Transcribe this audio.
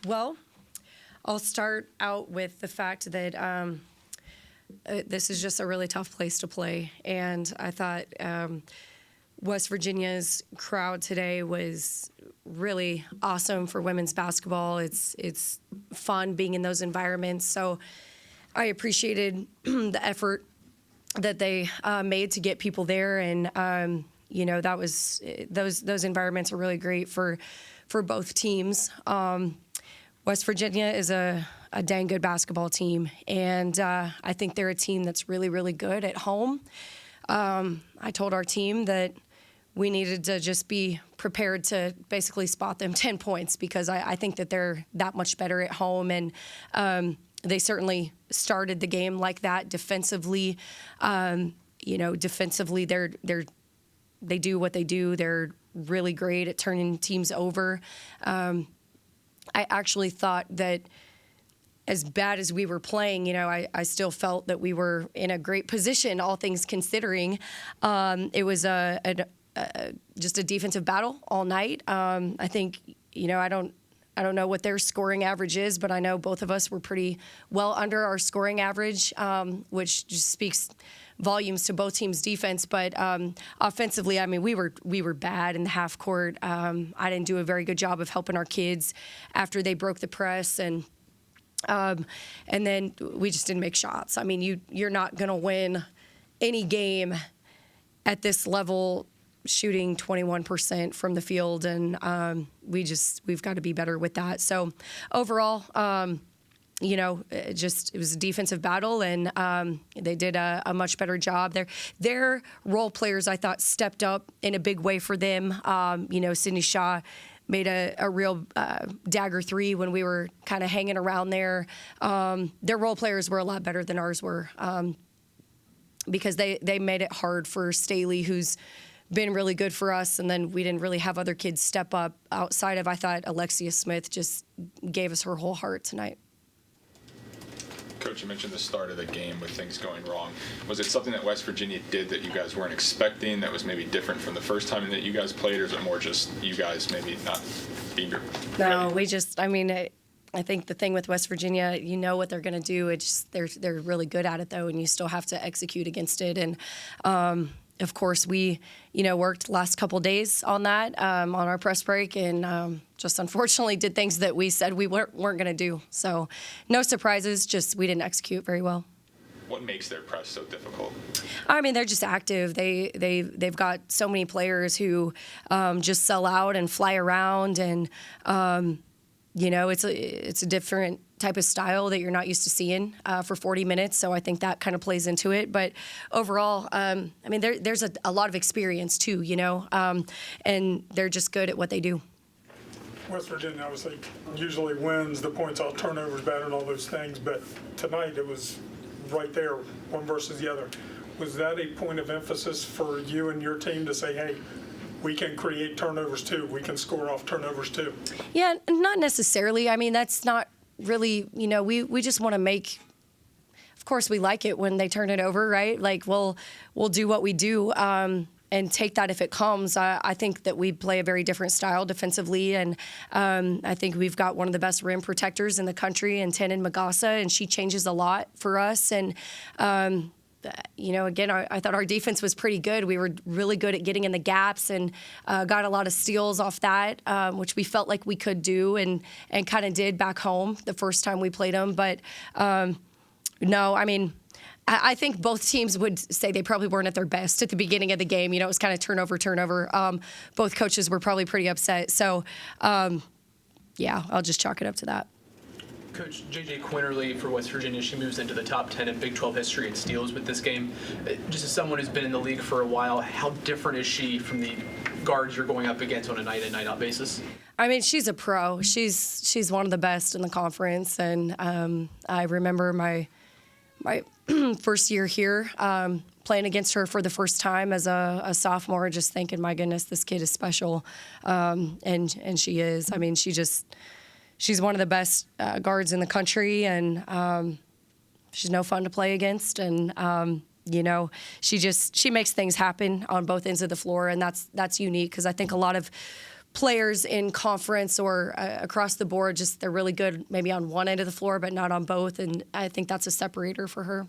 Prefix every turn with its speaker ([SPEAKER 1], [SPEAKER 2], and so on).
[SPEAKER 1] Well, I'll start out with the fact that this is just a really tough place to play. And I thought West Virginia's crowd today was really awesome for women's basketball. It's fun being in those environments. So I appreciated the effort that they made to get people there. And, that was those environments are really great for both teams. West Virginia is a dang good basketball team, and I think they're a team that's really, really good at home. I told our team that we needed to just be prepared to basically spot them 10 points because I think that they're that much better at home, and they certainly started the game like that defensively. Defensively, they do what they do. They're really great at turning teams over. I actually thought that as bad as we were playing, I still felt that we were in a great position, all things considering. It was just a defensive battle all night. I think, I don't know what their scoring average is, but I know both of us were pretty well under our scoring average, which just speaks volumes to both teams' defense. But offensively, we were bad in the half court. I didn't do a very good job of helping our kids after they broke the press, and then we just didn't make shots. You're not going to win any game at this level shooting 21% from the field, and we've got to be better with that. So overall, it was a defensive battle, and they did a much better job. Their role players, I thought, stepped up in a big way for them. Sydney Shaw made a real dagger three when we were kind of hanging around there. Their role players were a lot better than ours were because they made it hard for Staley, who's been really good for us, and then we didn't really have other kids step up outside of, I thought, Alexia Smith just gave us her whole heart tonight.
[SPEAKER 2] Coach, you mentioned the start of the game with things going wrong. Was it something that West Virginia did that you guys weren't expecting that was maybe different from the first time that you guys played, or is it more just you guys maybe not being ready?
[SPEAKER 1] No, I think the thing with West Virginia, you know what they're going to do. It's just, they're really good at it, though, and you still have to execute against it. And of course, we, worked the last couple of days on that, on our press break, and just unfortunately did things that we said we weren't going to do. So no surprises, just we didn't execute very well.
[SPEAKER 2] What makes their press so difficult?
[SPEAKER 1] They're just active. They've got so many players who just sell out and fly around, and it's a different type of style that you're not used to seeing for 40 minutes. So I think that kind of plays into it. But overall, there's a lot of experience too, and they're just good at what they do.
[SPEAKER 3] West Virginia obviously usually wins the points off turnovers better and all those things, but tonight it was right there, one versus the other. Was that a point of emphasis for you and your team to say, hey, we can create turnovers too, we can score off turnovers too?
[SPEAKER 1] Yeah, not necessarily. That's not really, we just want to make, of course we like it when they turn it over, right? Like we'll do what we do and take that if it comes. I think that we play a very different style defensively, and I think we've got one of the best rim protectors in the country in Tenin Magassa, and she changes a lot for us. And again, I thought our defense was pretty good. We were really good at getting in the gaps and got a lot of steals off that, which we felt like we could do and kind of did back home the first time we played them. But I think both teams would say they probably weren't at their best at the beginning of the game. It was kind of turnover. Both coaches were probably pretty upset. So, I'll just chalk it up to that.
[SPEAKER 4] Coach, JJ Quinerly for West Virginia, she moves into the top 10 in Big 12 history in steals with this game. Just as someone who's been in the league for a while, how different is she from the guards you're going up against on a night-in, night-out basis?
[SPEAKER 1] She's a pro. She's one of the best in the conference, and I remember my first year here, playing against her for the first time as a sophomore, just thinking, my goodness, this kid is special, and she is. She's one of the best guards in the country, and she's no fun to play against. And she makes things happen on both ends of the floor, and that's unique because I think a lot of players in conference or across the board. Just they're really good maybe on one end of the floor, but not on both. And I think that's a separator for her.